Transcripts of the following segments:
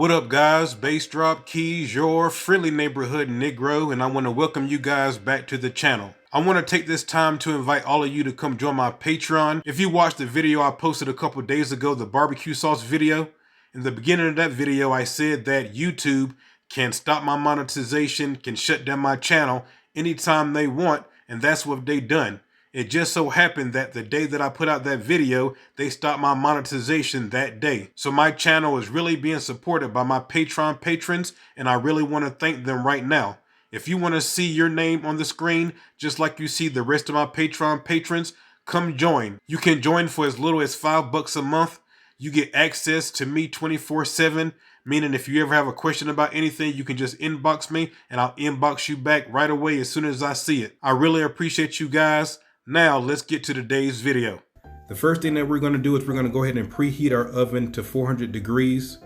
What up, guys? Bass Drop Keys, your friendly neighborhood Negro, and I want to welcome you guys back to the channel. I want to take this time to invite all of you to come join my Patreon. If you watched the video I posted a couple days ago, the barbecue sauce video, in the beginning of that video I said that YouTube can stop my monetization, can shut down my channel anytime they want, and that's what they done. It just so happened that the day that I put out that video, they stopped my monetization that day. So my channel is really being supported by my Patreon patrons, and I really want to thank them right now. If you want to see your name on the screen, just like you see the rest of my Patreon patrons, come join. You can join for as little as $5 a month. You get access to me 24/7, meaning if you ever have a question about anything, you can just inbox me and I'll inbox you back right away as soon as I see it. I really appreciate you guys. Now let's get to today's video. The first thing that we're going to do is we're going to go ahead and preheat our oven to 400 degrees.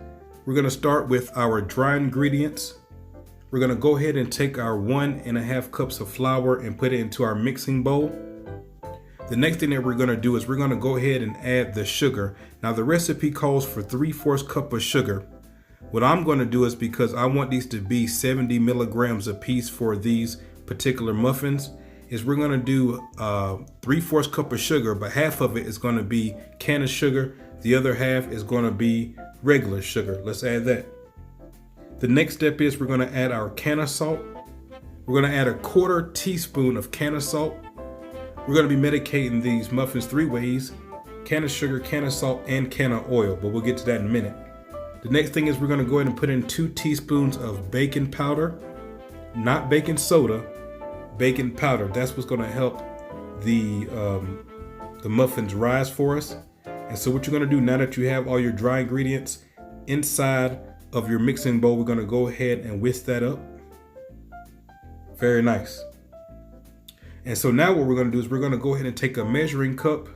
We're going to start with our dry ingredients. We're going to go ahead and take our 1.5 cups of flour and put it into our mixing bowl. The next thing that we're going to do is we're going to go ahead and add the sugar. Now the recipe calls for 3/4 cup of sugar. What I'm going to do is, because I want these to be 70 milligrams a piece for these particular muffins, is we're going to do 3/4 cup of sugar, but half of it is going to be canna sugar. The other half is going to be regular sugar. Let's add that. The next step is we're going to add our canna salt. We're going to add 1/4 teaspoon of canna salt. We're going to be medicating these muffins 3 ways: canna sugar, canna salt, and canna oil, but we'll get to that in a minute. The next thing is we're going to go ahead and put in 2 teaspoons of baking powder, not baking soda, baking powder. That's what's going to help the muffins rise for us. And so what you're going to do now that you have all your dry ingredients inside of your mixing bowl, we're going to go ahead and whisk that up. Very nice. And so now what we're going to do is we're going to go ahead and take a measuring cup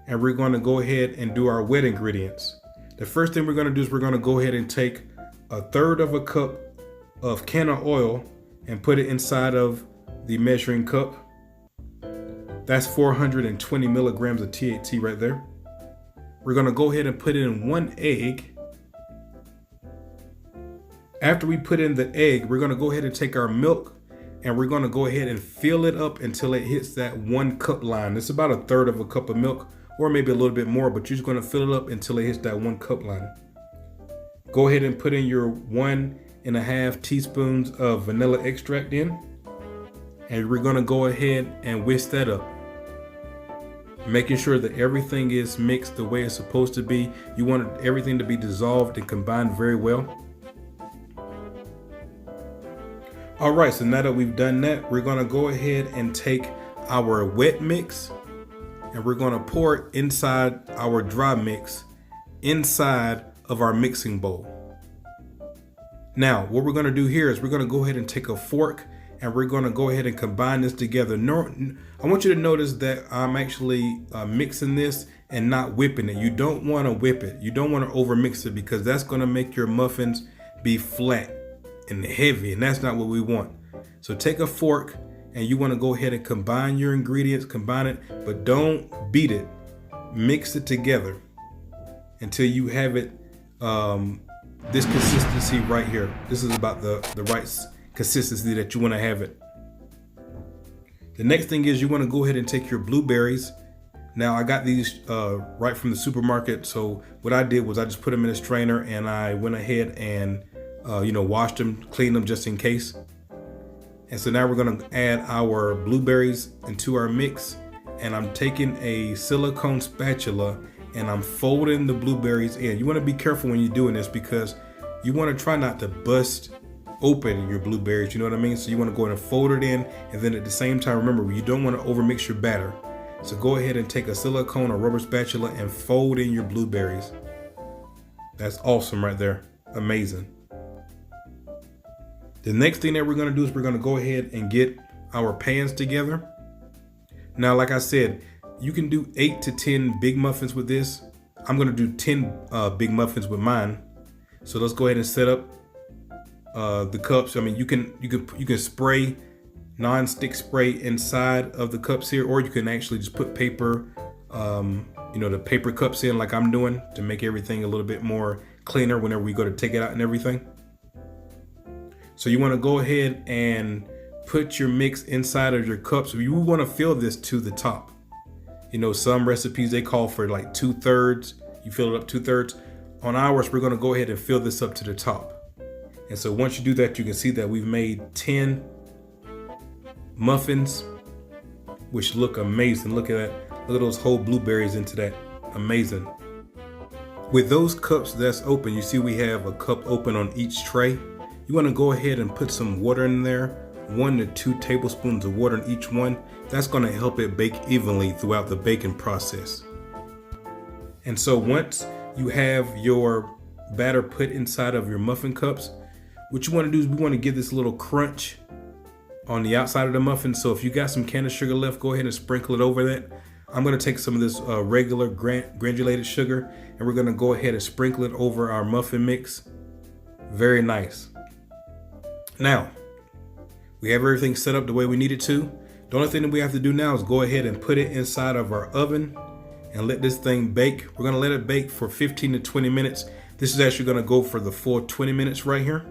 and we're going to go ahead and do our wet ingredients. The first thing we're going to do is we're going to go ahead and take 1/3 cup of canna oil and put it inside of the measuring cup. That's 420 milligrams of THC right there. We're going to go ahead and put in 1 egg. After we put in the egg, we're going to go ahead and take our milk and we're going to go ahead and fill it up until it hits that 1 cup line. It's about 1/3 cup of milk, or maybe a little bit more, but you're just going to fill it up until it hits that 1 cup line. Go ahead and put in your 1.5 teaspoons of vanilla extract in. And we're going to go ahead and whisk that up, making sure that everything is mixed the way it's supposed to be. You want everything to be dissolved and combined very well. All right, so now that we've done that, we're going to go ahead and take our wet mix and we're going to pour it inside our dry mix inside of our mixing bowl. Now, what we're going to do here is we're going to go ahead and take a fork and we're going to go ahead and combine this together. I want you to notice that I'm actually mixing this and not whipping it. You don't want to whip it. You don't want to over mix it, because that's going to make your muffins be flat and heavy, and that's not what we want. So take a fork and you want to go ahead and combine your ingredients, combine it, but don't beat it. Mix it together until you have it this consistency right here. This is about the right consistency that you want to have it. The next thing is you want to go ahead and take your blueberries. Now I got these right from the supermarket, so what I did was I just put them in a strainer and I went ahead and washed them, cleaned them just in case. And so now we're going to add our blueberries into our mix, and I'm taking a silicone spatula and I'm folding the blueberries in. You want to be careful when you're doing this, because you want to try not to bust open your blueberries, you know what I mean? So you want to go ahead and fold it in, and then at the same time, remember, you don't want to overmix your batter. So go ahead and take a silicone or rubber spatula and fold in your blueberries. That's awesome right there. Amazing. The next thing that we're going to do is we're going to go ahead and get our pans together. Now, like I said, you can do 8 to 10 big muffins with this. I'm going to do 10 big muffins with mine. So let's go ahead and set up the cups. I mean, you can spray non-stick spray inside of the cups here, or you can actually just put paper, the paper cups in like I'm doing, to make everything a little bit more cleaner whenever we go to take it out and everything. So you want to go ahead and put your mix inside of your cups. You want to fill this to the top. You know, some recipes they call for like 2/3. You fill it up 2/3. On ours, we're going to go ahead and fill this up to the top. And so once you do that, you can see that we've made 10 muffins, which look amazing. Look at that. Look at those whole blueberries into that. Amazing. With those cups that's open, you see we have a cup open on each tray. You want to go ahead and put some water in there, 1 to 2 tablespoons of water in each one. That's going to help it bake evenly throughout the baking process. And so once you have your batter put inside of your muffin cups, what you want to do is we want to give this little crunch on the outside of the muffin. So if you got some canna sugar left, go ahead and sprinkle it over that. I'm going to take some of this regular granulated sugar, and we're going to go ahead and sprinkle it over our muffin mix. Very nice. Now, we have everything set up the way we need it to. The only thing that we have to do now is go ahead and put it inside of our oven and let this thing bake. We're going to let it bake for 15 to 20 minutes. This is actually going to go for the full 20 minutes right here.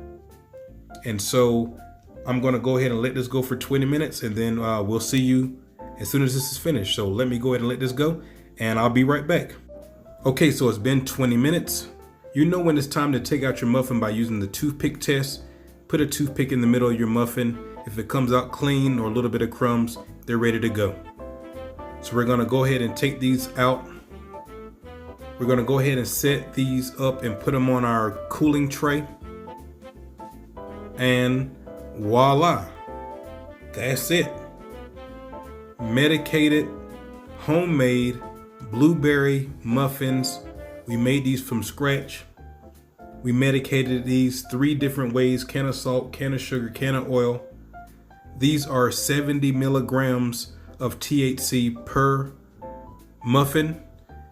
And so I'm going to go ahead and let this go for 20 minutes, and then we'll see you as soon as this is finished. So let me go ahead and let this go, and I'll be right back. Okay, so it's been 20 minutes. You know when it's time to take out your muffin by using the toothpick test. Put a toothpick in the middle of your muffin. If it comes out clean or a little bit of crumbs, they're ready to go. So we're gonna go ahead and take these out. We're gonna go ahead and set these up and put them on our cooling tray. And voila, that's it. Medicated, homemade blueberry muffins. We made these from scratch. We medicated these 3 different ways: canna salt, canna sugar, canna oil. These are 70 milligrams of THC per muffin.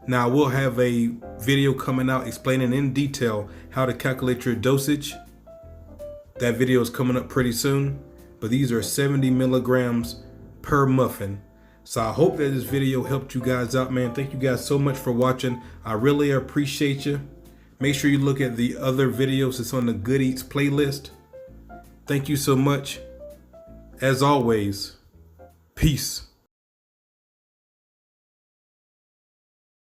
Now we'll have a video coming out explaining in detail how to calculate your dosage. That video is coming up pretty soon, but these are 70 milligrams per muffin. So I hope that this video helped you guys out, man. Thank you guys so much for watching. I really appreciate you. Make sure you look at the other videos that's on the Good Eats playlist. Thank you so much. As always, peace.